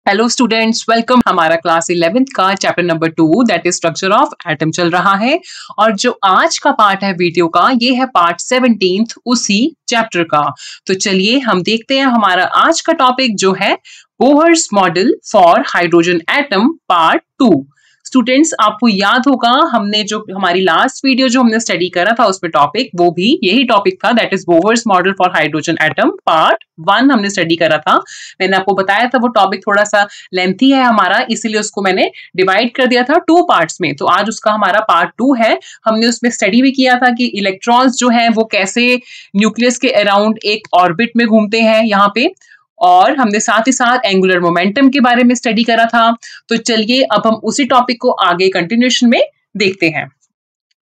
Hello students, welcome. हमारा class 11th का chapter number 2 that is structure of atom चल रहा है और जो आज का पार्ट है वीडियो का ये है पार्ट 17th उसी चैप्टर का। तो चलिए हम देखते हैं हमारा आज का टॉपिक जो है Bohr's model for hydrogen atom part 2। Students, आपको याद होगा हमने जो हमारी लास्ट वीडियो जो हमने स्टडी करा था उसमें टॉपिक वो भी यही टॉपिक था, that is Bohr's model for hydrogen atom part 1 हमने स्टडी करा था। मैंने आपको बताया था वो टॉपिक थोड़ा सा लेंथी है हमारा, इसीलिए उसको मैंने डिवाइड कर दिया था 2 पार्ट्स में। तो आज उसका हमारा पार्ट 2 है। हमने उसमें स्टडी भी किया था कि इलेक्ट्रॉन्स जो हैं वो कैसे न्यूक्लियस के अराउंड एक ऑर्बिट में घूमते हैं यहाँ पे, और हमने साथ ही साथ एंगुलर मोमेंटम के बारे में स्टडी करा था। तो चलिए अब हम उसी टॉपिक को आगे कंटिन्यूएशन में देखते हैं।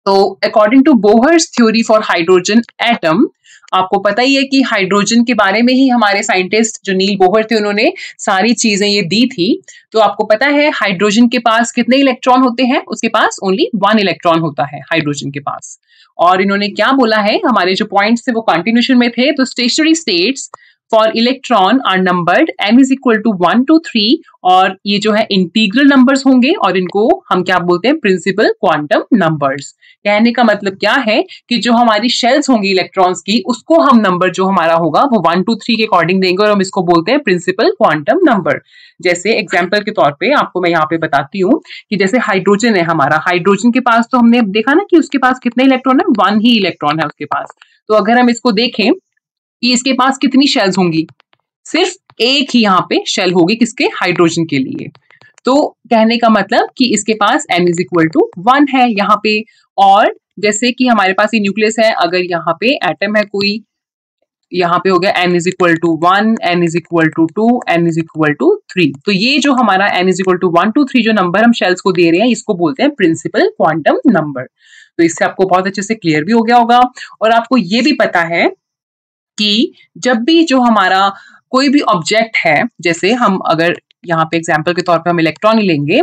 तो according to Bohr's theory for hydrogen atom, आपको पता ही है कि हाइड्रोजन के बारे में ही हमारे साइंटिस्ट जो नील बोहर थे उन्होंने सारी चीजें ये दी थी। तो आपको पता है हाइड्रोजन के पास कितने इलेक्ट्रॉन होते हैं? उसके पास ओनली 1 इलेक्ट्रॉन होता है हाइड्रोजन के पास। और इन्होंने क्या बोला है, हमारे जो पॉइंट्स थे वो कंटिन्यूएशन में थे। तो stationary states for electron are numbered m is equal to 1 to 3, और ये जो है इंटीग्रल नंबर्स होंगे और इनको हम क्या बोलते हैं? Principal quantum numbers. कहने का मतलब क्या है कि जो हमारी शेल्स होंगी इलेक्ट्रॉन्स की उसको हम नंबर जो हमारा होगा वो 1 to 3 के अकॉर्डिंग देंगे और हम इसको बोलते हैं प्रिंसिपल क्वांटम नंबर। जैसे एग्जाम्पल के तौर पे आपको मैं यहाँ पे बताती हूँ कि जैसे हाइड्रोजन है हमारा, हाइड्रोजन के पास तो हमने देखा ना कि उसके पास कितने इलेक्ट्रॉन है? 1 ही इलेक्ट्रॉन है उसके पास। तो अगर हम इसको देखें कि इसके पास कितनी शेल्स होंगी, सिर्फ एक ही यहाँ पे शेल होगी किसके? हाइड्रोजन के लिए। तो कहने का मतलब कि इसके पास n इज इक्वल टू 1 है यहाँ पे। और जैसे कि हमारे पास ये न्यूक्लियस है, अगर यहाँ पे एटम है कोई, यहाँ पे हो गया n is equal to 1, n is equal to 2, n is equal to 3। तो ये जो हमारा n इज इक्वल टू 1 2 3 जो नंबर हम शेल्स को दे रहे हैं इसको बोलते हैं प्रिंसिपल क्वांटम नंबर। तो इससे आपको बहुत अच्छे से क्लियर भी हो गया होगा। और आपको ये भी पता है कि जब भी जो हमारा कोई भी ऑब्जेक्ट है, जैसे हम अगर यहाँ पे एग्जाम्पल के तौर पे हम इलेक्ट्रॉन ही लेंगे,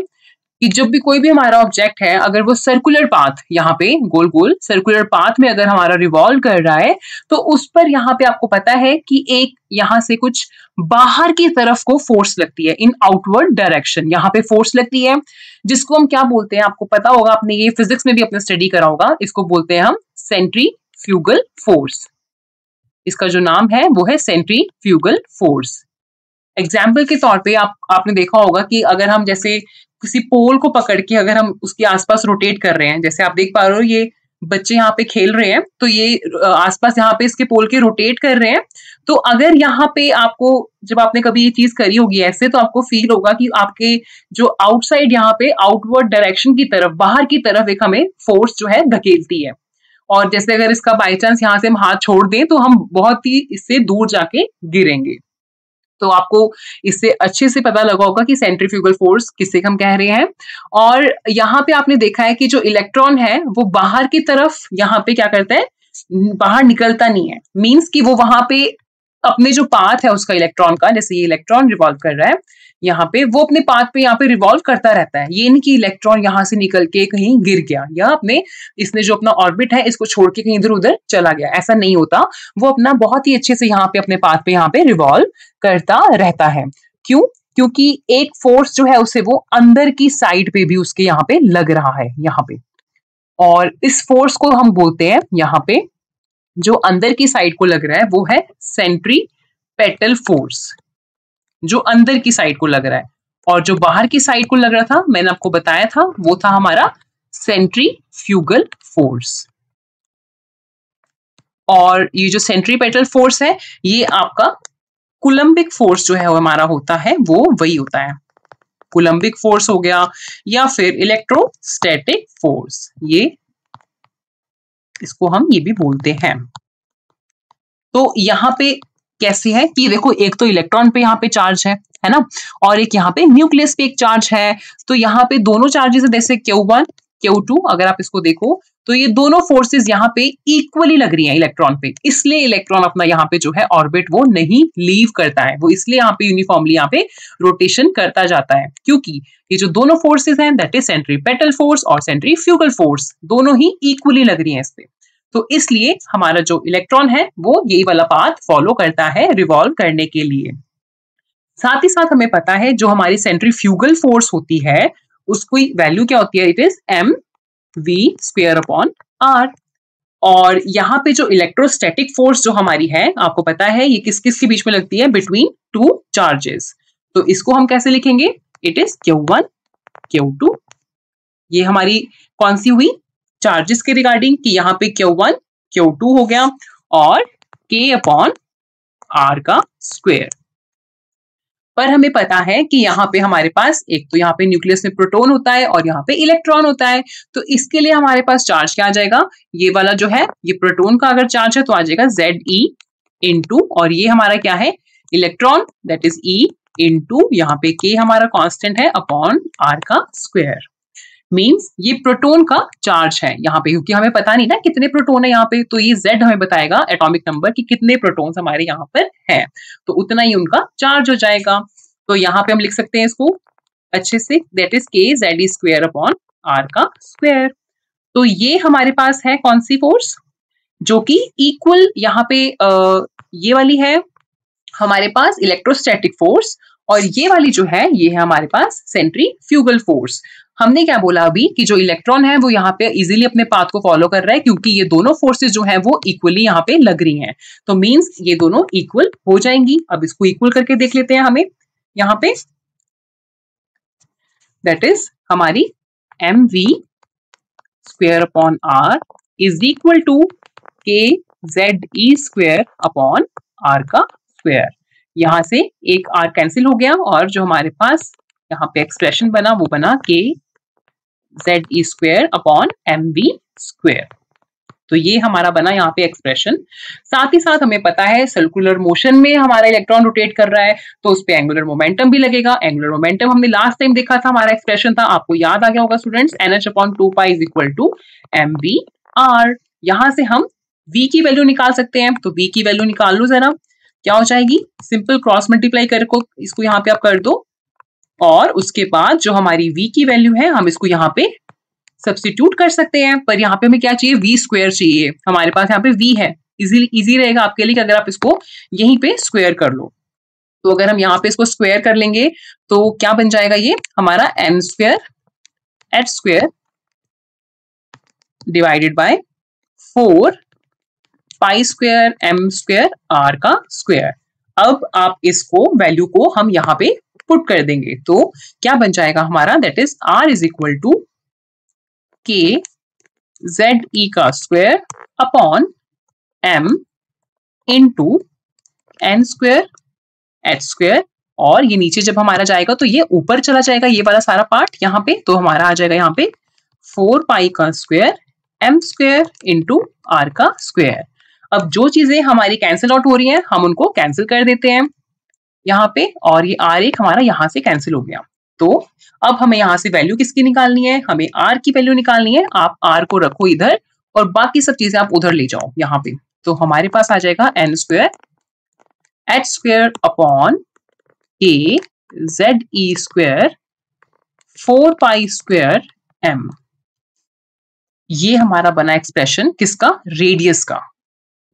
कि जब भी कोई भी हमारा ऑब्जेक्ट है अगर वो सर्कुलर पाथ यहाँ पे गोल गोल सर्कुलर पाथ में अगर हमारा रिवॉल्व कर रहा है तो उस पर यहाँ पे आपको पता है कि एक यहाँ से कुछ बाहर की तरफ को फोर्स लगती है, इन आउटवर्ड डायरेक्शन यहाँ पे फोर्स लगती है, जिसको हम क्या बोलते हैं? आपको पता होगा, आपने ये फिजिक्स में भी अपने स्टडी करा होगा, इसको बोलते हैं हम सेंट्रीफ्यूगल फोर्स। इसका जो नाम है वो है सेंट्रीफ्यूगल फोर्स। एग्जाम्पल के तौर पे आपने देखा होगा कि अगर हम जैसे किसी पोल को पकड़ के अगर हम उसके आसपास रोटेट कर रहे हैं, जैसे आप देख पा रहे हो ये बच्चे यहाँ पे खेल रहे हैं तो ये आसपास यहाँ पे इसके पोल के रोटेट कर रहे हैं। तो अगर यहाँ पे आपको, जब आपने कभी ये चीज करी होगी ऐसे, तो आपको फील होगा कि आपके जो आउटसाइड यहाँ पे आउटवर्ड डायरेक्शन की तरफ, बाहर की तरफ एक हमें फोर्स जो है धकेलती है। और जैसे अगर इसका बाई चांस यहाँ से हम हाथ छोड़ दें तो हम बहुत ही इससे दूर जाके गिरेंगे। तो आपको इससे अच्छे से पता लगा होगा कि सेंट्रीफ्यूगल फोर्स किसे हम कह रहे हैं। और यहाँ पे आपने देखा है कि जो इलेक्ट्रॉन है वो बाहर की तरफ यहाँ पे क्या करता है? बाहर निकलता नहीं है। मींस कि वो वहां पे अपने जो पाथ है उसका इलेक्ट्रॉन का, जैसे ये इलेक्ट्रॉन रिवॉल्व कर रहा है यहाँ पे, वो अपने पाथ पे यहाँ पे रिवॉल्व करता रहता है। ये नहीं कि इलेक्ट्रॉन यहाँ से निकल के कहीं गिर गया या अपने इसने जो अपना ऑर्बिट है इसको छोड़ के कहीं इधर उधर चला गया, ऐसा नहीं होता। वो अपना बहुत ही अच्छे से यहाँ पे अपने पाथ पे यहाँ पे रिवॉल्व करता रहता है। क्यों? क्योंकि एक फोर्स जो है उसे वो अंदर की साइड पे भी उसके यहाँ पे लग रहा है यहाँ पे, और इस फोर्स को हम बोलते हैं यहाँ पे, जो अंदर की साइड को लग रहा है वो है सेंट्रीपेटल फोर्स, जो अंदर की साइड को लग रहा है। और जो बाहर की साइड को लग रहा था, मैंने आपको बताया था, वो था हमारा सेंट्रीफ्यूगल फोर्स। और ये जो सेंट्रीपेटल फोर्स है ये आपका कूलम्बिक फोर्स जो है वो हमारा होता है, वो वही होता है। कूलम्बिक फोर्स हो गया या फिर इलेक्ट्रोस्टैटिक फोर्स, ये इसको हम ये भी बोलते हैं। तो यहाँ पे कैसे है कि देखो, एक तो इलेक्ट्रॉन पे यहाँ पे चार्ज है ना, और एक यहाँ पे न्यूक्लियस पे एक चार्ज है। तो यहाँ पे दोनों चार्जेस है, जैसे Q1 Q2, अगर आप इसको देखो तो ये दोनों फोर्सेस यहाँ पे इक्वली लग रही हैं इलेक्ट्रॉन पे, इसलिए इलेक्ट्रॉन अपना यहाँ पे जो है ऑर्बिट वो नहीं लीव करता है, वो इसलिए यहाँ पे यूनिफॉर्मली यहाँ पे रोटेशन करता जाता है, क्योंकि ये जो दोनों फोर्सेस हैं दैट इज सेंट्रीपेटल फोर्स और सेंट्रीफ्यूगल फोर्स, दोनों ही इक्वली लग रही हैं इस पे। तो इसलिए हमारा जो इलेक्ट्रॉन है वो यही वाला पाथ फॉलो करता है रिवॉल्व करने के लिए। साथ ही साथ हमें पता है जो हमारी सेंट्रीफ्यूगल फोर्स होती है उसकी वैल्यू क्या होती है, it is m v square upon r. और यहाँ पे जो इलेक्ट्रोस्टैटिक फोर्स जो हमारी है आपको पता है ये किस किस के बीच में लगती है, बिटवीन टू चार्जेस। तो इसको हम कैसे लिखेंगे, इट इज Q1 Q2। ये हमारी कौन सी हुई, चार्जेस के रिगार्डिंग, कि यहाँ पे Q1 Q2 हो गया और K अपॉन R का स्क्वायर। पर हमें पता है कि यहाँ पे हमारे पास एक तो यहाँ पे न्यूक्लियस में प्रोटॉन होता है और यहाँ पे इलेक्ट्रॉन होता है। तो इसके लिए हमारे पास चार्ज क्या आ जाएगा, ये वाला जो है ये प्रोटॉन का अगर चार्ज है तो आ जाएगा ZE इंटू, और ये हमारा क्या है electron, that is E into यहाँ पे K हमारा कांस्टेंट है अपॉन R का स्क्वायर। मींस ये प्रोटॉन का चार्ज है यहाँ पे, क्योंकि हमें पता नहीं ना कितने प्रोटॉन है यहाँ पे, तो ये Z हमें बताएगा एटॉमिक नंबर कि कितने प्रोटॉन्स हमारे यहाँ पर है, तो उतना ही उनका चार्ज हो जाएगा। तो यहाँ पे हम लिख सकते हैं इसको अच्छे से, that is K ZE square upon R का स्क्वायर। तो ये हमारे पास है कौन सी फोर्स, जो कि इक्वल यहाँ पे ये वाली है हमारे पास इलेक्ट्रोस्टैटिक फोर्स, और ये वाली जो है ये है हमारे पास सेंट्रीफ्यूगल फोर्स। हमने क्या बोला अभी कि जो इलेक्ट्रॉन है वो यहाँ पे इजीली अपने पाथ को फॉलो कर रहा है, क्योंकि ये दोनों फोर्सेस जो है वो इक्वली यहाँ पे लग रही हैं, तो मींस ये दोनों इक्वल हो जाएंगी। अब इसको इक्वल करके देख लेते हैं हमें यहाँ पे, दैट इज हमारी mv square upon r is equal to k ZE square upon r का स्क्वायर। यहां से एक r कैंसिल हो गया और जो हमारे पास यहाँ पे एक्सप्रेशन बना वो बना k ZE square upon mv square. तो ये हमारा बना यहाँ पे एक्सप्रेशन। साथ ही साथ हमें पता है सर्कुलर मोशन में हमारा इलेक्ट्रॉन रोटेट कर रहा है तो उस पे एंगुलर मोमेंटम भी लगेगा। एंगुलर मोमेंटम हमने लास्ट टाइम देखा था, हमारा एक्सप्रेशन था, आपको याद आ गया होगा students, NH/2π is equal to mvr। यहाँ से हम v की वैल्यू निकाल सकते हैं, तो v की वैल्यू निकाल लो जरा, क्या हो जाएगी, सिंपल क्रॉस मल्टीप्लाई करके इसको यहाँ पे आप कर दो, और उसके बाद जो हमारी v की वैल्यू है हम इसको यहाँ पे सब्स्टिट्यूट कर सकते हैं। पर यहाँ पे हमें क्या चाहिए, v स्क्वायर चाहिए, हमारे पास यहाँ पे v है, इजी रहेगा आपके लिए कि अगर आप इसको यहीं पे स्क्वायर कर लो। तो अगर हम यहाँ पे इसको स्क्वायर कर लेंगे तो क्या बन जाएगा, ये हमारा m square h square divided by 4 pi square m square r का स्क्वायर। अब आप इसको वैल्यू को हम यहाँ पे पुट कर देंगे तो क्या बन जाएगा हमारा, that is r is equal to k ZE का square upon m into n square h square, और ये नीचे जब हमारा जाएगा तो ये ऊपर चला जाएगा ये वाला सारा पार्ट यहाँ पे, तो हमारा आ जाएगा यहाँ पे 4 पाई का square m square into r का स्क्वायर। अब जो चीजें हमारी कैंसिल आउट हो रही हैं हम उनको कैंसिल कर देते हैं यहाँ पे, और ये r1 हमारा यहाँ से कैंसिल हो गया। तो अब हमें यहाँ से वैल्यू किसकी निकालनी है, हमें r की वैल्यू निकालनी है। आप r को रखो इधर और बाकी सब चीजें आप उधर ले जाओ यहाँ पे, तो हमारे पास आ जाएगा n square h square upon k ZE square 4 pi square m। ये हमारा बना एक्सप्रेशन किसका, रेडियस का,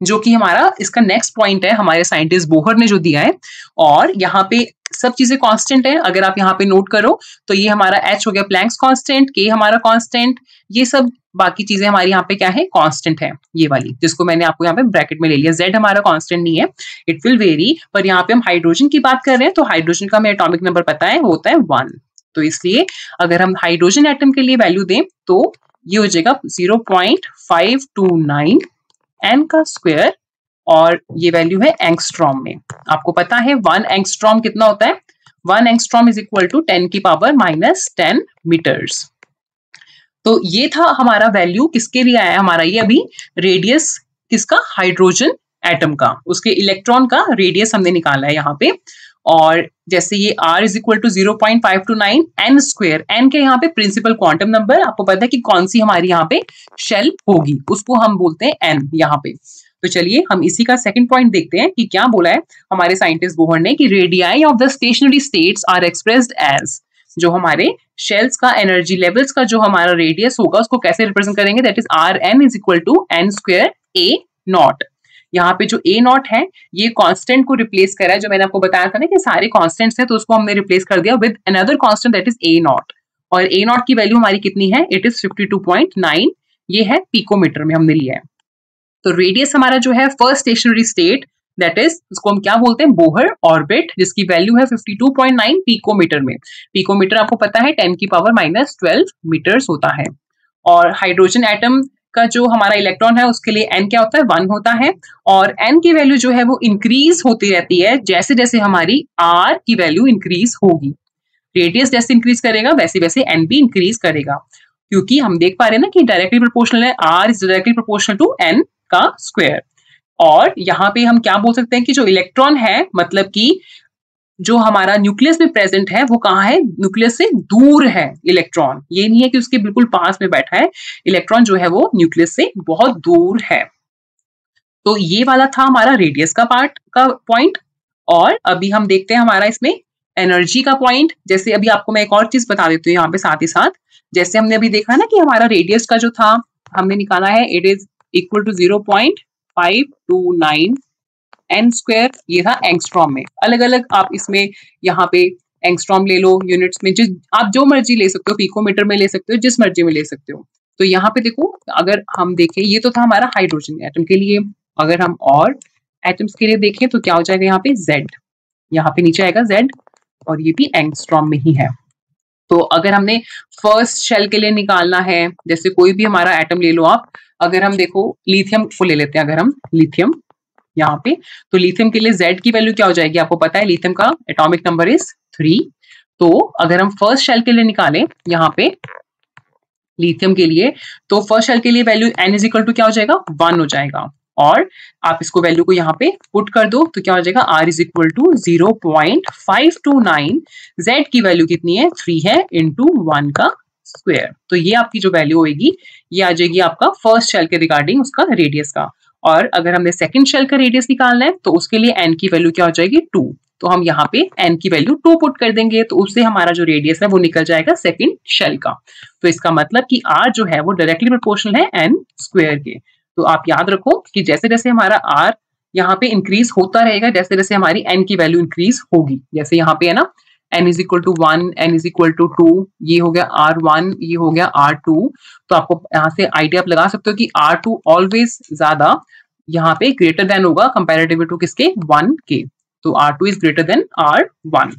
जो कि हमारा इसका नेक्स्ट पॉइंट है हमारे साइंटिस्ट बोहर ने जो दिया है। और यहाँ पे सब चीजें कांस्टेंट है, अगर आप यहाँ पे नोट करो तो ये हमारा h हो गया प्लैंक्स कांस्टेंट, k हमारा कांस्टेंट, ये सब बाकी चीजें हमारी यहाँ पे क्या है, कांस्टेंट है। ये वाली जिसको मैंने आपको यहाँ पे ब्रैकेट में ले लिया, z हमारा कांस्टेंट नहीं है, इट विल वेरी, पर यहाँ पे हम हाइड्रोजन की बात कर रहे हैं तो हाइड्रोजन का हमें एटॉमिक नंबर पता है, वो होता है 1। तो इसलिए अगर हम हाइड्रोजन एटम के लिए वैल्यू दें तो ये हो जाएगा 0.529 n का स्क्वायर, और ये वैल्यू है एंगस्ट्रॉम में। आपको पता है 1 एंगस्ट्रॉम कितना होता है, 1 एंगस्ट्रॉम इज इक्वल टू 10 की पावर -10 मीटर्स। तो ये था हमारा वैल्यू किसके लिए आया हमारा, ये अभी रेडियस किसका, हाइड्रोजन एटम का, उसके इलेक्ट्रॉन का रेडियस हमने निकाला है यहाँ पे। और जैसे ये r is equal to 0.529 n square, n के यहाँ पे प्रिंसिपल क्वांटम नंबर, आपको पता है कि कौन सी हमारी यहाँ पे शेल होगी, उसको हम बोलते हैं n यहाँ पे। तो चलिए हम इसी का सेकंड पॉइंट देखते हैं कि क्या बोला है हमारे साइंटिस्ट बोहर ने, कि radii of the stationary states are expressed as, जो हमारे शेल्स का एनर्जी लेवल्स का जो हमारा रेडियस होगा उसको कैसे रिप्रेजेंट करेंगे, that is Rn is equal to n square a naught. यहाँ पे जो ए नॉट है ये कांस्टेंट को रिप्लेस करा है, जो मैंने आपको बताया था ना कि सारे कांस्टेंट्स हैं तो उसको हमने रिप्लेस कर दिया with another constant that is a not. और ए नॉट की वैल्यू हमारी कितनी है, इट इज 52.9, ये है पिकोमीटर में हमने लिया है। तो रेडियस हमारा जो है first stationery state that is, उसको हम क्या बोलते हैं, बोहर ऑर्बिट, जिसकी वैल्यू है 52.9 पिकोमीटर में। पिकोमीटर आपको पता है 10 की पावर -12 मीटर्स होता है। और हाइड्रोजन एटम का जो हमारा इलेक्ट्रॉन है उसके लिए n क्या होता है, 1 होता है। और n की वैल्यू जो है वो इंक्रीज होती रहती है जैसे जैसे हमारी r की वैल्यू इंक्रीज होगी। रेडियस जैसे इंक्रीज करेगा वैसे वैसे n भी इंक्रीज करेगा, क्योंकि हम देख पा रहे हैं ना कि डायरेक्टली प्रोपोर्शनल है, r is directly proportional to n का स्क्वायर। और यहाँ पे हम क्या बोल सकते हैं कि जो इलेक्ट्रॉन है, मतलब कि जो हमारा न्यूक्लियस में प्रेजेंट है वो कहाँ है, न्यूक्लियस से दूर है इलेक्ट्रॉन, ये नहीं है कि उसके बिल्कुल पास में बैठा है, इलेक्ट्रॉन जो है वो न्यूक्लियस से बहुत दूर है। तो ये वाला था हमारा रेडियस का पार्ट का पॉइंट। और अभी हम देखते हैं हमारा इसमें एनर्जी का पॉइंट। जैसे अभी आपको मैं एक और चीज बता देती हूँ यहाँ पे साथ ही साथ, जैसे हमने अभी देखा ना कि हमारा रेडियस का जो था हमने निकाला है, it is equal to 0.529 n square, ये था एंगस्ट्रॉम में। अलग अलग आप इसमें यहाँ पे एंगस्ट्रॉम ले लो, यूनिट्स में जिस आप जो मर्जी ले सकते हो, पिकोमीटर में ले सकते हो, जिस मर्जी में ले सकते हो। तो यहाँ पे देखो, अगर हम देखें, ये तो था हमारा हाइड्रोजन एटम के लिए। अगर हम और एटम्स के लिए देखें तो क्या हो जाएगा, यहाँ पे Z, यहाँ पे नीचे आएगा Z, और ये भी एंगस्ट्रॉम में ही है। तो अगर हमने फर्स्ट शेल के लिए निकालना है, जैसे कोई भी हमारा एटम ले लो आप, अगर हम देखो लिथियम को ले लेते हैं, अगर हम लिथियम यहाँ पे, तो लिथियम के लिए Z की वैल्यू क्या हो जाएगी, आपको पता है लिथियम का एटॉमिक नंबर इज 3। तो अगर हम फर्स्ट शेल के लिए निकालें यहाँ पे लिथियम के लिए, तो फर्स्ट शेल के लिए value n is equal to क्या हो जाएगा, 1 हो जाएगा। और आप इसको वैल्यू को यहाँ पे पुट कर दो तो क्या हो जाएगा, r is equal to 0.529, Z की वैल्यू कितनी है, 3 है, इंटू 1 का स्क्वायर। तो ये आपकी जो वैल्यू होगी ये आ जाएगी आपका फर्स्ट शेल के रिगार्डिंग उसका रेडियस का। और अगर हमने सेकंड शेल का रेडियस निकालना है तो उसके लिए n की वैल्यू क्या हो जाएगी, 2। तो हम यहाँ पे n की वैल्यू 2 पुट कर देंगे, तो उससे हमारा जो रेडियस है वो निकल जाएगा सेकंड शेल का। तो इसका मतलब कि r जो है वो डायरेक्टली प्रोपोर्शनल है n स्क्वायर के। तो आप याद रखो कि जैसे जैसे हमारा r यहाँ पे इंक्रीज होता रहेगा, जैसे जैसे हमारी n की वैल्यू इंक्रीज होगी, जैसे यहाँ पे है ना n is equal to 1, n is equal to 2, ये हो गया R1, ये हो गया R2। तो आपको यहाँ से आइडिया आप लगा सकते हो कि R2 ऑलवेज ज्यादा यहाँ पे ग्रेटर देन होगा कंपैरेटिव टू किसके, 1 के। तो R2 is greater than R1।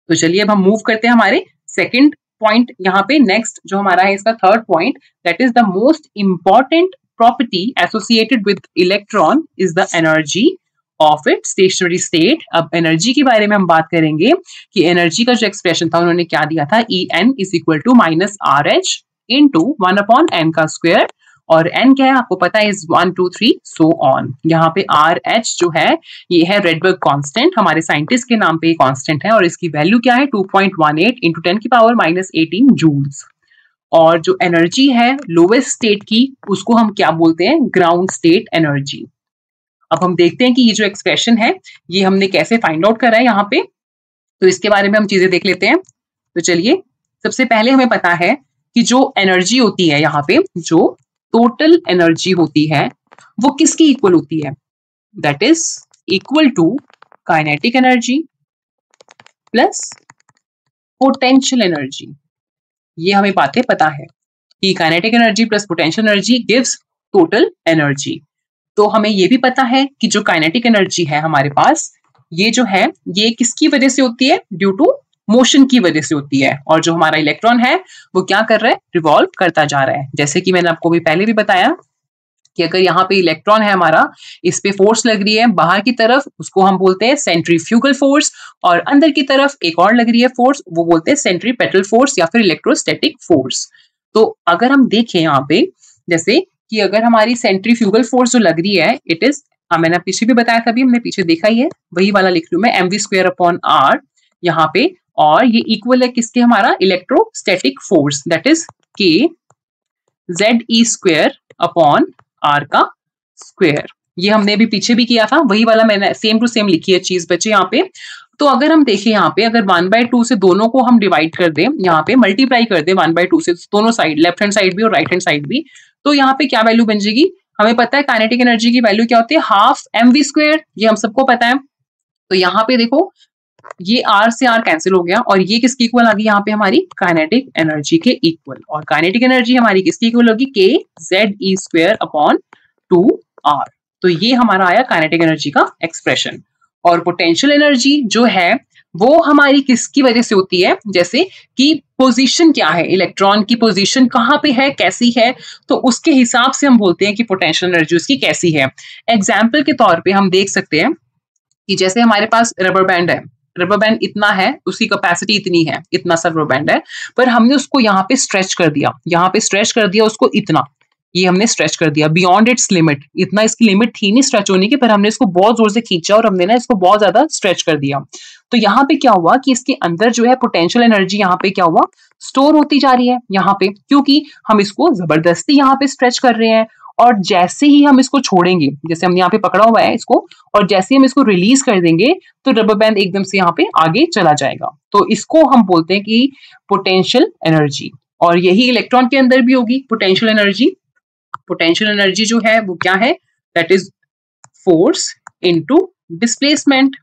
तो चलिए अब हम मूव करते हैं हमारे सेकंड पॉइंट यहाँ पे। नेक्स्ट जो हमारा है इसका third point, that is the most important property associated with electron is the energy of it stationery state. अब एनर्जी के बारे में हम बात करेंगे कि एनर्जी का जो एक्सप्रेशन था उन्होंने क्या दिया था, En is equal to -RH into 1/n का स्क्वायर। और n क्या है आपको पता है, इज 1 2 3 सो ऑन। यहाँ पे RH जो है ये है रेडबर्ग कांस्टेंट, हमारे साइंटिस्ट के नाम पे ये कांस्टेंट है, और इसकी वैल्यू क्या है 2.18 इंटू 10 की पावर -18 जूल्स। और जो एनर्जी है लोवेस्ट स्टेट की उसको हम क्या बोलते हैं, ग्राउंड स्टेट एनर्जी। अब हम देखते हैं कि ये जो एक्सप्रेशन है ये हमने कैसे फाइंड आउट करा है यहाँ पे, तो इसके बारे में हम चीजें देख लेते हैं। तो चलिए सबसे पहले हमें पता है कि जो एनर्जी होती है यहाँ पे, जो टोटल एनर्जी होती है वो किसकी इक्वल होती है, that is equal to kinetic energy plus potential energy. ये हमें बातें पता है कि kinetic energy plus potential energy gives total energy. तो हमें ये भी पता है कि जो काइनेटिक एनर्जी है हमारे पास, ये जो है ये किसकी वजह से होती है, ड्यू टू मोशन की वजह से होती है। और जो हमारा इलेक्ट्रॉन है वो क्या कर रहा है, रिवॉल्व करता जा रहा है। जैसे कि मैंने आपको भी पहले भी बताया कि अगर यहाँ पे इलेक्ट्रॉन है हमारा, इस पे फोर्स लग रही है बाहर की तरफ, उसको हम बोलते हैं सेंट्रीफ्यूगल फोर्स, और अंदर की तरफ एक और लग रही है फोर्स, वो बोलते हैं सेंट्रीपेटल फोर्स या फिर इलेक्ट्रोस्टैटिक फोर्स। तो अगर हम देखें यहाँ पे, जैसे कि अगर हमारी सेंट्रीफ्यूगल फोर्स जो लग रही है, इट इज, मैंने पीछे भी बताया था, अभी हमने पीछे देखा ही है, वही वाला लिख रही हूँ मैं, mv²/r यहाँ पे, और ये इक्वल है किसके, हमारा electrostatic force, that is k ZE²/r का स्क्वायर। ये हमने भी पीछे भी किया था, वही वाला मैंने सेम टू सेम लिखी है चीज बच्चे यहाँ पे। तो अगर हम देखें यहाँ पे, अगर 1/2 से दोनों को हम डिवाइड कर दें, यहाँ पे मल्टीप्लाई कर दें 1/2 से दोनों साइड, लेफ्ट हैंड साइड भी और राइट हैंड साइड भी, तो यहाँ पे क्या वैल्यू बन जाएगी, हमें पता है काइनेटिक एनर्जी की वैल्यू क्या होती है, हाफ mv², ये हम सबको पता है। तो यहाँ पे देखो ये r से r कैंसिल हो गया और ये किसकी इक्वल आ गई यहाँ पे हमारी काइनेटिक एनर्जी के इक्वल, और काइनेटिक एनर्जी हमारी किसकी इक्वल होगी, kZe²/2r। तो ये हमारा आया काइनेटिक एनर्जी का एक्सप्रेशन। और पोटेंशियल एनर्जी जो है वो हमारी किसकी वजह से होती है, जैसे कि पोजीशन क्या है, इलेक्ट्रॉन की पोजीशन कहाँ पे है, कैसी है, तो उसके हिसाब से हम बोलते हैं कि पोटेंशियल एनर्जी उसकी कैसी है। एग्जाम्पल के तौर पे हम देख सकते हैं कि जैसे हमारे पास रबर बैंड है, रबर बैंड इतना है, उसकी कैपेसिटी इतनी है, इतना सा रबर बैंड है, पर हमने उसको यहाँ पे स्ट्रेच कर दिया, यहाँ पे स्ट्रेच कर दिया उसको इतना, ये हमने स्ट्रेच कर दिया बियॉन्ड इट्स लिमिट, इतना इसकी लिमिट थी नहीं स्ट्रेच होने की, पर हमने इसको बहुत जोर से खींचा और हमने ना इसको बहुत ज्यादा स्ट्रेच कर दिया। तो यहाँ पे क्या हुआ कि इसके अंदर जो है पोटेंशियल एनर्जी यहाँ पे क्या हुआ, स्टोर होती जा रही है यहाँ पे, क्योंकि हम इसको जबरदस्ती यहाँ पे स्ट्रेच कर रहे हैं। और जैसे ही हम इसको छोड़ेंगे, जैसे हमने यहाँ पे पकड़ा हुआ है इसको, और जैसे ही हम इसको रिलीज कर देंगे तो रबर बैंड एकदम से यहाँ पे आगे चला जाएगा। तो इसको हम बोलते हैं कि पोटेंशियल एनर्जी, और यही इलेक्ट्रॉन के अंदर भी होगी पोटेंशियल एनर्जी। पोटेंशियल एनर्जी जो है वो क्या है, that is force into displacement.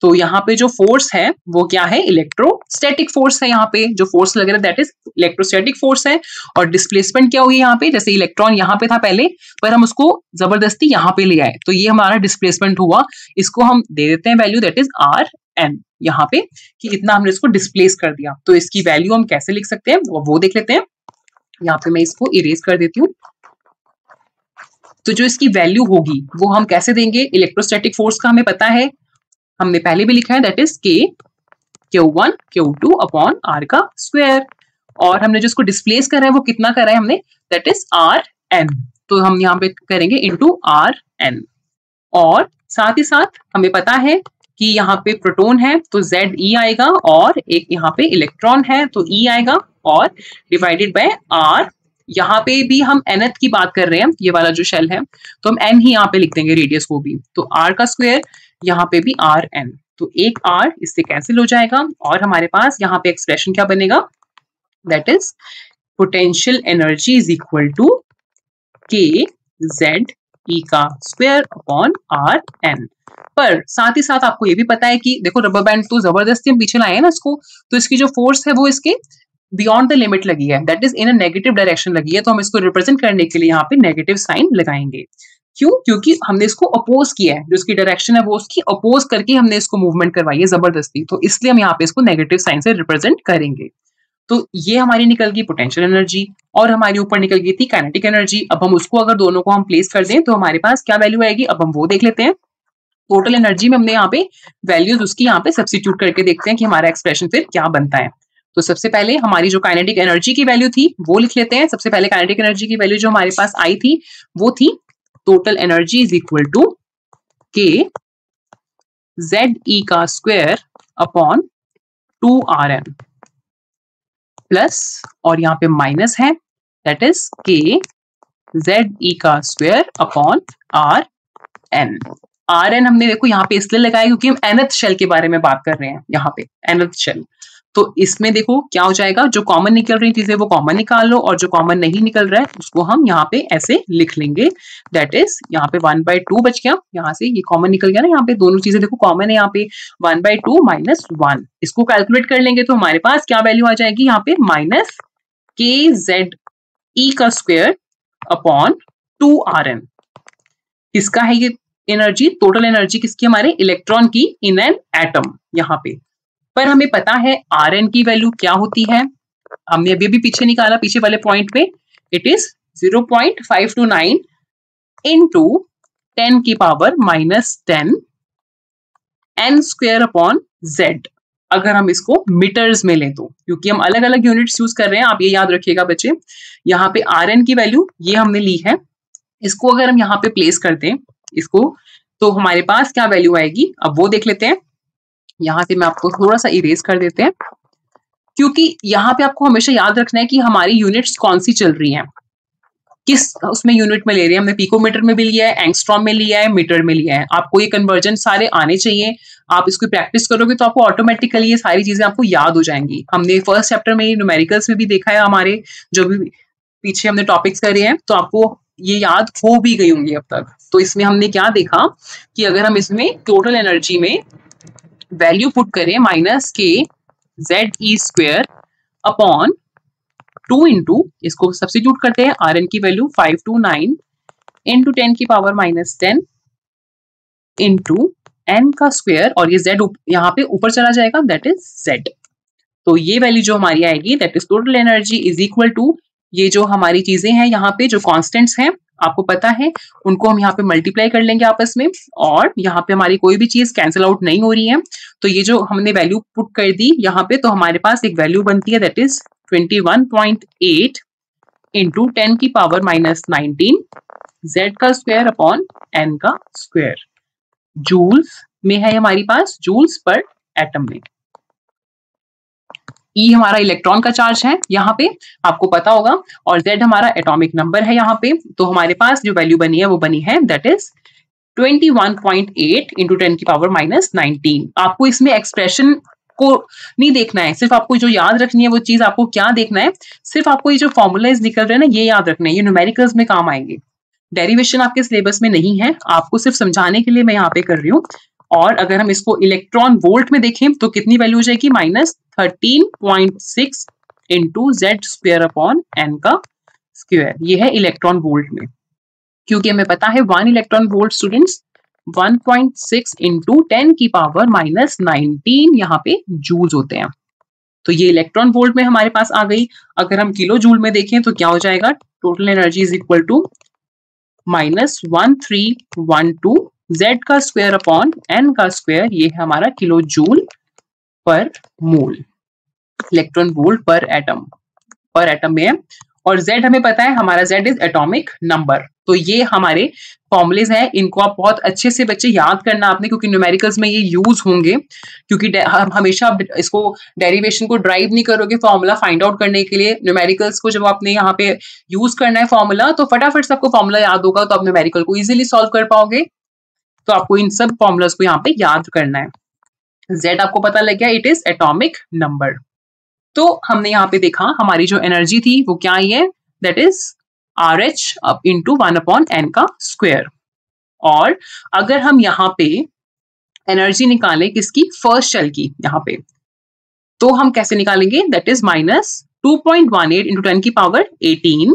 तो यहाँ पे जो फोर्स है वो क्या है, इलेक्ट्रोस्टैटिक फोर्स है, यहाँ पे जो फोर्स लग रहा है दैट इज इलेक्ट्रोस्टैटिक फोर्स है। और डिस्प्लेसमेंट क्या होगी यहाँ पे, जैसे इलेक्ट्रॉन यहाँ पे था पहले, पर हम उसको जबरदस्ती यहाँ पे ले आए, तो ये हमारा डिस्प्लेसमेंट हुआ। इसको हम दे देते हैं वैल्यू, दैट इज Rn यहाँ पे, कि इतना हमने इसको डिस्प्लेस कर दिया। तो इसकी वैल्यू हम कैसे लिख सकते हैं वो देख लेते हैं। यहाँ पे मैं इसको इरेज कर देती हूँ। तो जो इसकी वैल्यू होगी वो हम कैसे देंगे, इलेक्ट्रोस्टैटिक फोर्स का हमें पता है, हमने पहले भी लिखा है, that is Q1 Q2 upon R का स्क्वायर। और हमने जो इसको डिस्प्लेस करा है वो कितना करा है हमने, दैट इज Rn। तो हम यहाँ पे करेंगे इंटू Rn। और साथ ही साथ हमें पता है कि यहाँ पे प्रोटॉन है तो Ze आएगा, और एक यहाँ पे इलेक्ट्रॉन है तो E आएगा, और डिवाइडेड बाय R। यहाँ पे भी हम nth की बात कर रहे हैं, ये वाला जो शेल है, तो हम n ही यहाँ पे लिख देंगे रेडियस को भी, तो R का स्क्वायर, यहाँ पे भी Rn। तो एक R इससे कैंसिल हो जाएगा, और हमारे पास यहाँ पे एक्सप्रेशन क्या बनेगा, that is potential energy is equal to kZe का स्क्वायर अपॉन Rn। पर साथ ही साथ आपको ये भी पता है कि देखो रबर बैंड तो जबरदस्ती हम पीछे लाए हैं ना इसको, तो इसकी जो फोर्स है वो इसके बियॉन्ड द लिमिट लगी है, that is in a negative direction लगी है। तो हम इसको रिप्रेजेंट करने के लिए यहाँ पे नेगेटिव साइन लगाएंगे। क्यों, क्योंकि हमने इसको अपोज किया है, जो इसकी डायरेक्शन है वो उसकी अपोज करके हमने इसको मूवमेंट करवाई है जबरदस्ती, तो इसलिए हम यहाँ पे इसको नेगेटिव साइन से रिप्रेजेंट करेंगे। तो ये हमारी निकल गई पोटेंशियल एनर्जी, और हमारी ऊपर निकल गई थी काइनेटिक एनर्जी। अब हम उसको अगर दोनों को हम प्लेस कर दें तो हमारे पास क्या वैल्यू आएगी, अब हम वो देख लेते हैं। टोटल एनर्जी में हमने यहाँ पे वैल्यूज उसकी यहाँ पे सब्स्टिट्यूट करके देखते हैं कि हमारा एक्सप्रेशन फिर क्या बनता है। तो सबसे पहले हमारी जो काइनेटिक एनर्जी की वैल्यू थी वो लिख लेते हैं। सबसे पहले काइनेटिक एनर्जी की वैल्यू जो हमारे पास आई थी वो थी total energy is equal to kZe का स्क्वायर अपॉन 2Rn प्लस, और यहाँ पे माइनस है, दैट इज kZe का स्क्वायर अपॉन Rn। Rn हमने देखो यहाँ पे इसलिए लगाया क्योंकि हम nth शेल के बारे में बात कर रहे हैं, यहाँ पे nth शेल। तो इसमें देखो क्या हो जाएगा, जो कॉमन निकल रही चीजें वो कॉमन निकाल लो, और जो कॉमन नहीं निकल रहा है उसको हम यहाँ पे ऐसे लिख लेंगे, दैट इज यहाँ पे 1/2 बच गया, यहाँ से ये कॉमन निकल गया ना, यहाँ पे दोनों चीजें देखो कॉमन है, यहाँ पे 1/2 माइनस 1। इसको कैलकुलेट कर लेंगे तो हमारे पास क्या वैल्यू आ जाएगी, यहाँ पे माइनस kZe का स्क्वायर अपॉन 2Rn। किसका है ये एनर्जी, टोटल एनर्जी किसकी, हमारे इलेक्ट्रॉन की इन एन एटम यहाँ पे। पर हमें पता है Rn की वैल्यू क्या होती है, हमने अभी पीछे निकाला, पीछे वाले पॉइंट पे, इट इज 0.529 इंटू 10 की power -10 n square upon z। अगर हम इसको मीटर्स में लें तो, क्योंकि हम अलग अलग यूनिट्स यूज कर रहे हैं, आप ये याद रखिएगा बच्चे। यहाँ पे Rn की वैल्यू ये हमने ली है, इसको अगर हम यहाँ पे प्लेस करते हैं इसको, तो हमारे पास क्या वैल्यू आएगी, अब वो देख लेते हैं। यहाँ से मैं आपको थोड़ा सा इरेज कर देते हैं, क्योंकि यहाँ पे आपको हमेशा याद रखना है कि हमारी यूनिट्स कौन सी चल रही हैं, किस उसमें यूनिट में ले रहे हैं। हमने पिकोमीटर में भी लिया है, एंगस्ट्रॉम में लिया है, मीटर में लिया है। आपको ये कन्वर्जन सारे आने चाहिए, आप इसको प्रैक्टिस करोगे तो आपको ऑटोमेटिकली ये सारी चीजें आपको याद हो जाएंगी। हमने फर्स्ट चैप्टर में न्यूमेरिकल्स में भी देखा है, हमारे जो भी पीछे हमने टॉपिक्स करे हैं तो आपको ये याद हो भी गई होंगी अब तक। तो इसमें हमने क्या देखा कि अगर हम इसमें टोटल एनर्जी में वैल्यू पुट करें माइनस के ZE² अपॉन 2 इंटू, इसको सब्स्टिट्यूट करते हैं, Rn की वैल्यू 529 इंटू 10 की पावर माइनस 10 इंटू n का स्क्वायर, और ये z यहाँ पे ऊपर चला जाएगा, दैट इज z। तो ये वैल्यू जो हमारी आएगी that is total energy is equal to, ये जो हमारी चीजें हैं यहाँ पे जो कॉन्स्टेंट्स हैं आपको पता है उनको हम यहाँ पे मल्टीप्लाई कर लेंगे आपस में, और यहाँ पे हमारी कोई भी चीज कैंसिल आउट नहीं हो रही है। तो ये जो हमने वैल्यू पुट कर दी यहाँ पे, तो हमारे पास एक वैल्यू बनती है दैट इज 21.8 इंटू 10 की पावर माइनस 19 z का स्क्वायर अपॉन n का स्क्वायर। जूल्स में है हमारी पास, जूल्स पर एटम में। E हमारा इलेक्ट्रॉन का चार्ज है यहाँ पे, आपको पता होगा, और Z हमारा एटॉमिक नंबर है यहाँ पे। तो हमारे पास जो वैल्यू बनी है वो बनी है दैट इज 21.8 इंटू 10 की पावर माइनस 19। आपको इसमें एक्सप्रेशन को नहीं देखना है, सिर्फ आपको जो याद रखनी है वो चीज आपको क्या देखना है, सिर्फ आपको ये जो फॉर्मूलाइज निकल रहे हैं ना ये याद रखना है, ये न्यूमेरिकल्स में काम आएंगे। डेरिवेशन आपके सिलेबस में नहीं है, आपको सिर्फ समझाने के लिए मैं यहाँ पे कर रही हूँ। और अगर हम इसको इलेक्ट्रॉन वोल्ट में देखें तो कितनी वैल्यू हो जाएगी, minus 13.6 into Z square upon N का स्क्वायर। ये है इलेक्ट्रॉन वोल्ट में, क्योंकि हमें पता है 1 इलेक्ट्रॉन वोल्ट स्टूडेंट्स 1.6 इंटू 10 की पावर माइनस 19 यहाँ पे जूल्स होते हैं। तो ये इलेक्ट्रॉन वोल्ट में हमारे पास आ गई। अगर हम किलो जूल में देखें तो क्या हो जाएगा, total energy is equal to minus 1312 Z का स्क्वायर अपॉन N का स्क्वायर, ये है हमारा kilojoule per mole, electron volt per atom में है। और Z हमें पता है हमारा Z इज एटॉमिक नंबर। तो ये हमारे फॉर्मूलेज हैं, इनको आप बहुत अच्छे से बच्चे याद करना आपने, क्योंकि न्यूमेरिकल्स में ये यूज होंगे। क्योंकि हम हमेशा इसको डेरिवेशन को ड्राइव नहीं करोगे फॉर्मूला फाइंड आउट करने के लिए, न्यूमेरिकल्स को जब आपने यहाँ पे यूज करना है फॉर्मूला तो फटाफट से आपको फॉर्मूला याद होगा, तो आप न्यूमेरिकल को इजिली सॉल्व कर पाओगे। तो आपको इन सब फॉर्मूलाज को यहाँ पे याद करना है। Z आपको पता लग गया, इट इज एटॉमिक नंबर। तो हमने यहाँ पे देखा हमारी जो एनर्जी थी वो क्या आई है, that is RH up into 1 upon n का स्क्वायर। और अगर हम यहाँ पे एनर्जी निकालें किसकी, फर्स्ट शेल की यहाँ पे, तो हम कैसे निकालेंगे, दैट इज माइनस 2.18 इंटू 10 की पावर 18।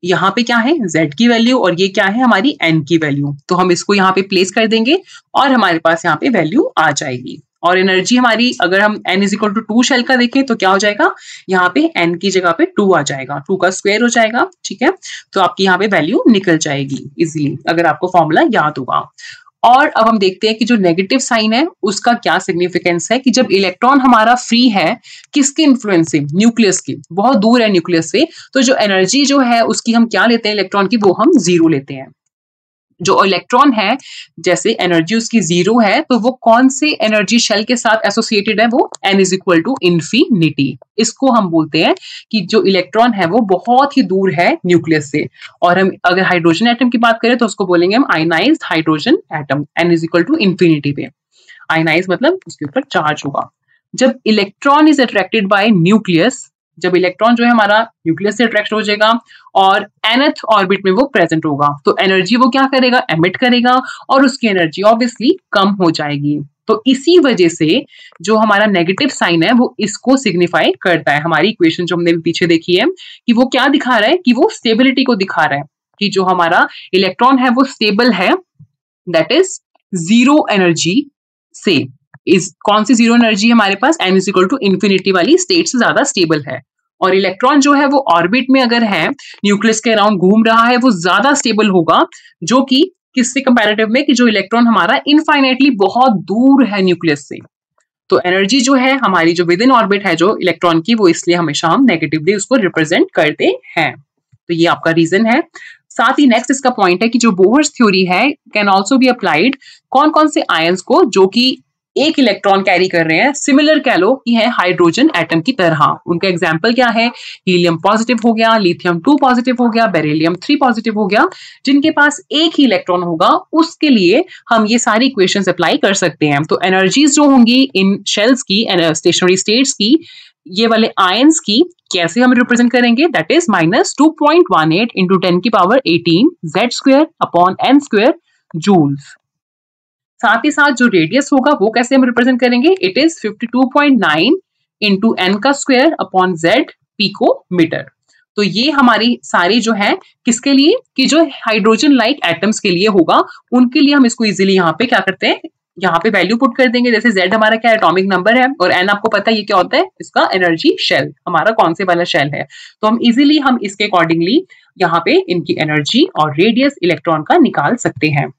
यहाँ पे क्या है, Z की वैल्यू, और ये क्या है हमारी N की वैल्यू। तो हम इसको यहाँ पे प्लेस कर देंगे और हमारे पास यहाँ पे वैल्यू आ जाएगी। और एनर्जी हमारी अगर हम n is equal to 2 shell का देखें तो क्या हो जाएगा, यहाँ पे n की जगह पे 2 आ जाएगा, 2 का स्क्वायर हो जाएगा, ठीक है। तो आपकी यहाँ पे वैल्यू निकल जाएगी इजिली अगर आपको फॉर्मूला याद होगा। और अब हम देखते हैं कि जो नेगेटिव साइन है उसका क्या सिग्निफिकेंस है, कि जब इलेक्ट्रॉन हमारा फ्री है किसके इन्फ्लुएंस से, न्यूक्लियस के, बहुत दूर है न्यूक्लियस से, तो जो एनर्जी जो है उसकी हम क्या लेते हैं इलेक्ट्रॉन की, वो हम 0 लेते हैं। जो इलेक्ट्रॉन है जैसे एनर्जी उसकी 0 है, तो वो कौन से एनर्जी शेल के साथ एसोसिएटेड है, वो n is equal to infinity. इसको हम बोलते हैं कि जो इलेक्ट्रॉन है वो बहुत ही दूर है न्यूक्लियस से। और हम अगर हाइड्रोजन एटम की बात करें तो उसको बोलेंगे हम ionized hydrogen atom, n is equal to infinity पे। आयनाइज मतलब उसके ऊपर चार्ज होगा। जब electron is attracted by nucleus, जब इलेक्ट्रॉन जो है हमारा न्यूक्लियस से अट्रैक्ट हो जाएगा और nth ऑर्बिट में वो प्रेजेंट होगा, तो एनर्जी वो क्या करेगा, एमिट करेगा, और उसकी एनर्जी ऑब्वियसली कम हो जाएगी। तो इसी वजह से जो हमारा नेगेटिव साइन है वो इसको सिग्निफाई करता है। हमारी इक्वेशन जो हमने पीछे देखी है कि वो क्या दिखा रहा है, कि वो स्टेबिलिटी को दिखा रहा है, कि जो हमारा इलेक्ट्रॉन है वो स्टेबल है, दैट इज 0 एनर्जी से। इस कौन सी 0 एनर्जी है हमारे पास, n is equal to infinity वाली स्टेट से ज्यादा स्टेबल है। और इलेक्ट्रॉन जो है वो ऑर्बिट में अगर है, न्यूक्लियस के अराउंड घूम रहा है, वो ज्यादा स्टेबल होगा, जो कि किससे कंपैरेटिव में, कि जो इलेक्ट्रॉन हमारा इनफाइनाइटली बहुत दूर है न्यूक्लियस से। तो एनर्जी जो है हमारी जो विद इन ऑर्बिट है जो इलेक्ट्रॉन की, वो इसलिए हमेशा हम नेगेटिवली उसको रिप्रेजेंट करते हैं। तो ये आपका रीजन है। साथ ही नेक्स्ट इसका पॉइंट है कि जो बोहर्स थ्योरी है कैन ऑल्सो बी अप्लाइड कौन कौन से आयंस को जो कि एक इलेक्ट्रॉन कैरी कर रहे हैं, सिमिलर कह लो कि है हाइड्रोजन एटम की तरह। उनका एग्जांपल क्या है, हीलियम पॉजिटिव हो गया, लिथियम 2 पॉजिटिव हो गया, बेरिलियम 3 पॉजिटिव हो गया, जिनके पास एक ही इलेक्ट्रॉन होगा, उसके लिए हम ये सारी इक्वेशंस अप्लाई कर सकते हैं। तो एनर्जीज जो होंगी इन शेल्स की, स्टेशनरी स्टेट्स की, ये वाले आयंस की कैसे हम रिप्रेजेंट करेंगे, that is -2.18 into 10⁻18 Z² upon n² joules. साथ ही साथ जो रेडियस होगा वो कैसे हम रिप्रेजेंट करेंगे, it is 52.9 into n² upon Z picometre. तो ये हमारी सारी जो है किसके लिए, कि जो हाइड्रोजन लाइक एटम्स के लिए होगा, उनके लिए हम इसको इजीली यहाँ पे क्या करते हैं, यहाँ पे वैल्यू पुट कर देंगे। जैसे Z हमारा क्या एटॉमिक नंबर है और N आपको पता है ये क्या होता है, इसका एनर्जी शेल, हमारा कौन से वाला शेल है। तो हम इजीली हम इसके अकॉर्डिंगली यहाँ पे इनकी एनर्जी और रेडियस इलेक्ट्रॉन का निकाल सकते हैं।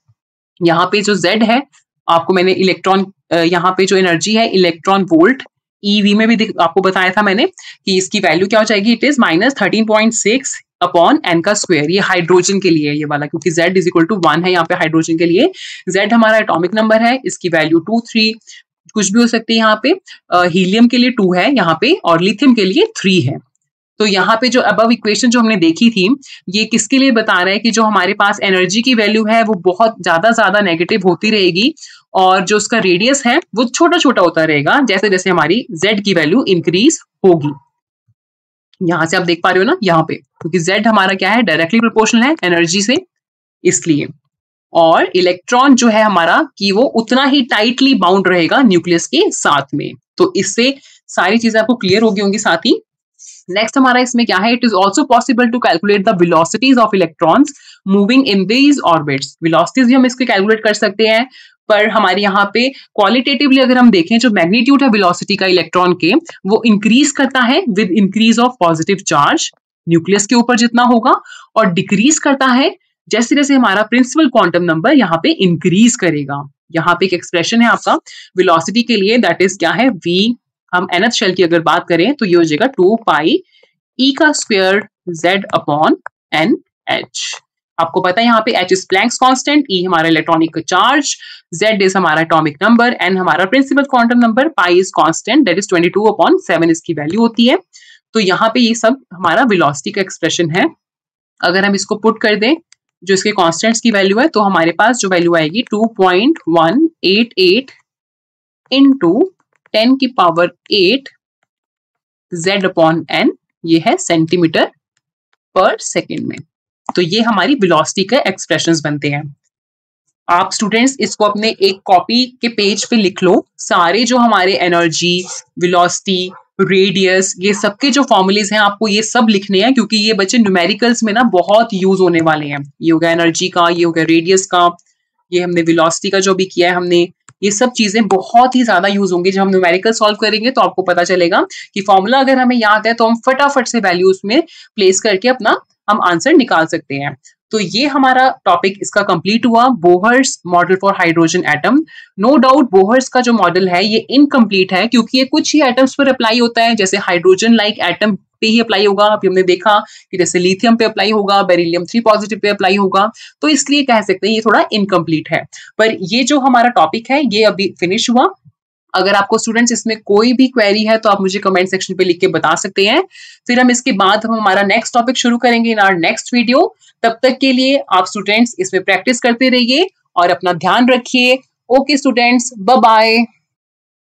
यहाँ पे जो Z है, आपको मैंने इलेक्ट्रॉन यहाँ पे जो एनर्जी है इलेक्ट्रॉन वोल्ट EV में भी आपको बताया था मैंने कि इसकी वैल्यू क्या हो जाएगी, इट इज -13.6 अपॉन n²। ये हाइड्रोजन के लिए ये वाला, क्योंकि Z इज इक्वल टू 1 है यहाँ पे हाइड्रोजन के लिए। Z हमारा एटॉमिक नंबर है, इसकी वैल्यू 2, 3 कुछ भी हो सकती है। यहाँ पे हीलियम के लिए 2 है यहाँ पे और लिथियम के लिए 3 है। तो यहाँ पे जो अबव इक्वेशन जो हमने देखी थी, ये किसके लिए बता रहा है कि जो हमारे पास एनर्जी की वैल्यू है वो बहुत ज्यादा नेगेटिव होती रहेगी और जो उसका रेडियस है वो छोटा छोटा होता रहेगा जैसे जैसे हमारी Z की वैल्यू इंक्रीज होगी। यहाँ से आप देख पा रहे हो ना यहाँ पे, क्योंकि Z हमारा क्या है, डायरेक्टली प्रोपोर्शनल है एनर्जी से, इसलिए। और इलेक्ट्रॉन जो है हमारा कि वो उतना ही टाइटली बाउंड रहेगा न्यूक्लियस के साथ में। तो इससे सारी चीजें आपको क्लियर होगी होंगी साथ ही। नेक्स्ट हमारा इसमें क्या है, it is also possible to calculate the velocities of electrons moving in these orbits. Velocities भी हम इसके कैलकुलेट कर सकते हैं, पर हमारे यहाँ पे क्वालिटेटिवली अगर हम देखें जो मैग्नीट्यूड है वेलोसिटी का इलेक्ट्रॉन के, वो इंक्रीज करता है with increase of positive charge nucleus के ऊपर जितना होगा, और डिक्रीज करता है जैसे जैसे हमारा प्रिंसिपल क्वांटम नंबर यहाँ पे इंक्रीज करेगा। यहाँ पे एक एक्सप्रेशन है आपका वेलोसिटी के लिए, दैट इज क्या है, v, हम nth शेल की अगर बात करें तो ये हो जाएगा 2 पाई e² Z अपॉन NH। आपको पता है यहाँ पे H is Planck's constant, E हमारा इलेक्ट्रॉनिक चार्ज, Z इज हमारा एटॉमिक नंबर, N हमारा principal quantum number, pi is constant that is 22/7 इसकी वैल्यू होती है। तो यहाँ पे ये सब हमारा वेलोसिटी का एक्सप्रेशन है। अगर हम इसको पुट कर दें जो इसके कांस्टेंट्स की वैल्यू है, तो हमारे पास जो वैल्यू आएगी 2.188 इंटू 10⁸ Z अपॉन N, ये है सेंटीमीटर पर सेकेंड में। तो ये हमारी वेलोसिटी के एक्सप्रेशंस बनते हैं। आप स्टूडेंट्स इसको अपने एक कॉपी के पेज पे लिख लो, सारे जो हमारे एनर्जी, वेलोसिटी, रेडियस, ये सबके जो फॉर्मूलेज हैं आपको ये सब लिखने हैं, क्योंकि ये बच्चे न्यूमेरिकल्स में ना बहुत यूज होने वाले हैं। ये हो गया एनर्जी का, ये हो गया रेडियस का, ये हमने वेलोसिटी का जो भी किया है हमने, ये सब चीजें बहुत ही ज्यादा यूज होंगी। जब हम न्यूमेरिकल सॉल्व करेंगे तो आपको पता चलेगा कि फॉर्मूला अगर हमें याद है तो हम फटाफट से वैल्यू उसमें प्लेस करके अपना हम आंसर निकाल सकते हैं। तो ये हमारा टॉपिक इसका कंप्लीट हुआ, Bohr's model for hydrogen atom. No doubt Bohr's का जो मॉडल है ये इनकम्प्लीट है, क्योंकि ये कुछ ही एटम्स पर अप्लाई होता है, जैसे हाइड्रोजन लाइक एटम पे ही अप्लाई होगा। अभी हमने देखा कि जैसे लिथियम पे अप्लाई होगा, बेरिलियम 3 पॉजिटिव पे अप्लाई होगा, तो इसलिए कह सकते हैं ये थोड़ा इनकम्प्लीट है। पर ये जो हमारा टॉपिक है ये अभी फिनिश हुआ। अगर आपको स्टूडेंट्स इसमें कोई भी क्वेरी है तो आप मुझे कमेंट सेक्शन पे लिख के बता सकते हैं। फिर हम इसके बाद हम हमारा नेक्स्ट टॉपिक शुरू करेंगे इन आवर नेक्स्ट वीडियो। तब तक के लिए आप स्टूडेंट्स इसमें प्रैक्टिस करते रहिए और अपना ध्यान रखिए। Okay students, bye bye.